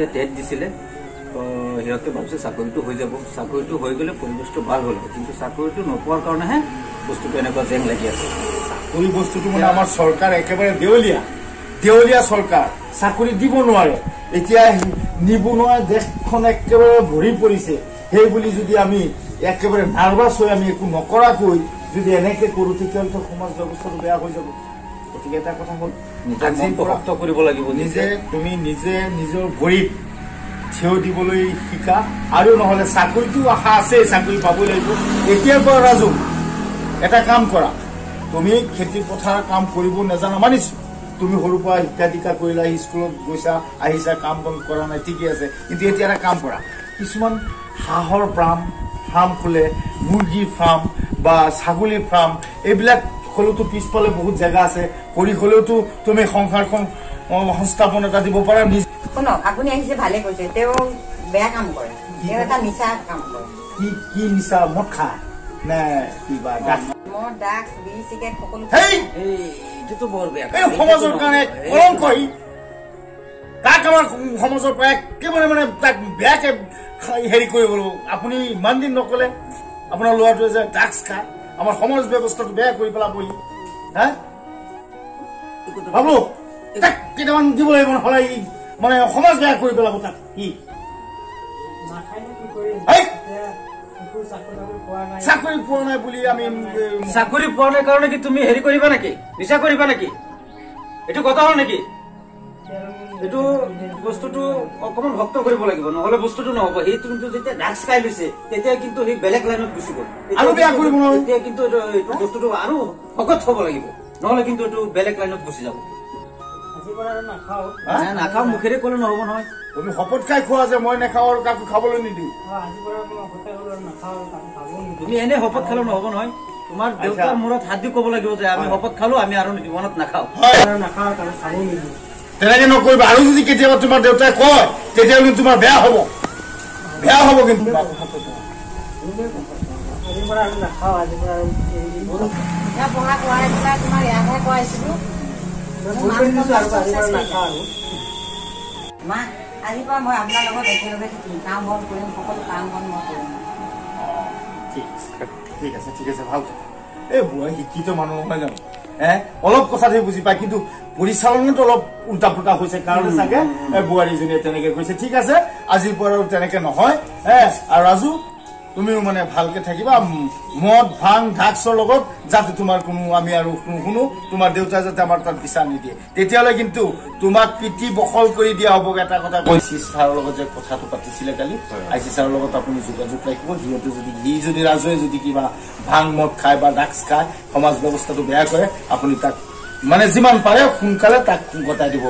TET দিছিলে সিহঁতে ভাবিছে চাকৰিটো হৈ যাব চাকৰিটো হৈ গ'লে পৰিৱেশটো ভাল হ'ল কিন্তু চাকৰিটো নোপোৱাৰ কাৰণেহে বস্তুটো এনেকুৱা জেং লাগি আছে চাকৰি বস্তুটো মানে আমাৰ চৰকাৰ একেবাৰে দেউলীয়া চৰকাৰ চাকৰি দিব নোৱাৰে এতিয়া নিবনুৱা দেশখন একেবাৰে ভৰি পৰিছে সেই বুলি যদি আমি একেবাৰে নাৰ্ভাছ হৈ আমি একো নকৰাকৈ যদি এনেকে কৰোঁ তেতিয়াহ'লে সমাজ ব্যৱস্থাটো বেয়া হৈ যাব গতিকে এটা কথা হ'ল শক্ত কৰিব লাগিব তুমি নিজে নিজৰ ভৰিত থিয় দিবলৈ শিকা আৰু নহ'লে চাকৰিটো আশা আছে চাকৰি পাবই লাগিব এতিয়াৰ পৰা ৰাজু এটা কাম কৰা তুমি খেতি পথাৰ কাম কৰিব নাজানা মানিছো তুমি সৰুৰ পৰা শিক্ষা দীক্ষা কৰিলা স্কুলত গৈছা আহিছা কাম বন কৰা নাই ঠিকেই আছে কিন্তু এতিয়া এটা কাম কৰা কিছুমান হাঁহৰ ফাৰ্ম খোলে মুৰ্গীৰ ফাৰ্ম বা ছাগলীৰ ফাৰ্ম এইবিলাক খোলোতো পিছফালে বহুত জেগা আছে কৰি হ'লেওতো তুমি সংসাৰখন সংস্থাপন এটা দিব পাৰা শুনক আপুনি আহিছে ভালে কৈছে তেওঁ বেয়া কাম কৰে তেওঁ এটা নিচা কাম কৰে কি নিচা মদ খা নে কিবা মদ ড্ৰাগছ বিড়ি চিগাৰেট সকলো এইটোতো বৰ বেয়া সমাজৰ কাৰণে কলংকহী তাক আমাৰ সমাজৰ পৰা একেবাৰে মানে তাক বেয়াকে হেৰি কৰিব আপুনি ইমান দিন নকলে আপোনাৰ ল'ৰাটোৱে যে ড্ৰাগছ খায় আমাৰ সমাজ ব্যৱস্থাটো বেয়া কৰি পেলাবহি হা ভাবো তাক কেইটামান দিব লাগিব নহ'লে মানে সমাজ বেয়া কৰি পেলাব তাক কি চাকৰি পোৱা নাই বুলি আমি চাকৰি পোৱা নাই কাৰণে কি তুমি হেৰি কৰিবা নেকি নিচা কৰিবা নেকি এইটো কথা হ'ল নেকি এইটো বস্তুটো অকমান ভক্ত কৰিব লাগিব নহ'লে বস্তুটো নহ'ব সেই কিন্তু যেতিয়া ড্ৰাগছ খাই লৈছে তেতিয়া কিন্তু সেই বেলেগ লাইনত গুচি গ'ল আৰু বেয়া কৰিব এতিয়া কিন্তু এইটো বস্তুটো আৰু শকত হ'ব লাগিব নহ'লে কিন্তু এইটো বেলেগ লাইনত গুচি যাব নাখাওঁ মুখেৰে ক'লে নহ'ব নহয় তুমি শপত খাই খোৱা যে মই নাখাওঁ আৰু কাকো খাবলৈ নিদিওঁ তুমি এনে শপত খালেও নহ'ব নহয় তোমাৰ দেউতাৰ মূৰত হাত দি ক'ব লাগিব যে আমি শপত খালো আমি আৰু জীৱনত নাখাওঁ তেনেকে নকৰিবা আৰু যদি কেতিয়াবা তোমাৰ দেউতাই কয় তেতিয়াহ'লে তোমাৰ বেয়া হ'ব কিন্তু আজিৰ পৰা মই আপোনাৰ লগত একেলগে থাকিম কাম বন কৰিম সকলো কাম বন মই কৰিম ঠিক আছে ভাল এই বুঢ়া শিক্ষিত মানুহ নহয় জানো অলপ কথাতে বুজি পায় কিন্তু পৰিচালনাটো অলপ উল্টা পুল্টা হৈছে কাৰণে চাগে বোৱাৰীজনীয়ে তেনেকে কৈছে ঠিক আছে আজিৰ পৰা তেনেকে নহয় আৰু ৰাজু তুমিও মানে ভালকে থাকিবা মদ ভাং ড্ৰাগছৰ লগত যাতে তোমাৰ কোনো আমি আৰু শুনো তোমাৰ দেউতাই যাতে আমাৰ তাত বিচাৰ নিদিয়ে তেতিয়াহ'লে কিন্তু তোমাক পিঠি বখল কৰি দিয়া হ'ব এটা কথা কৈছি ছাৰৰ লগত যে কথাটো পাতিছিলে কালি আইচি ছাৰৰ লগত আপুনি যোগাযোগ ৰাখিব সিহঁতে যদি ৰাজুৱে যদি কিবা ভাং মদ খায় বা ড্ৰাগছ খায় সমাজ ব্যৱস্থাটো বেয়া কৰে আপুনি তাক মানে যিমান পাৰে সোনকালে তাক গতাই দিব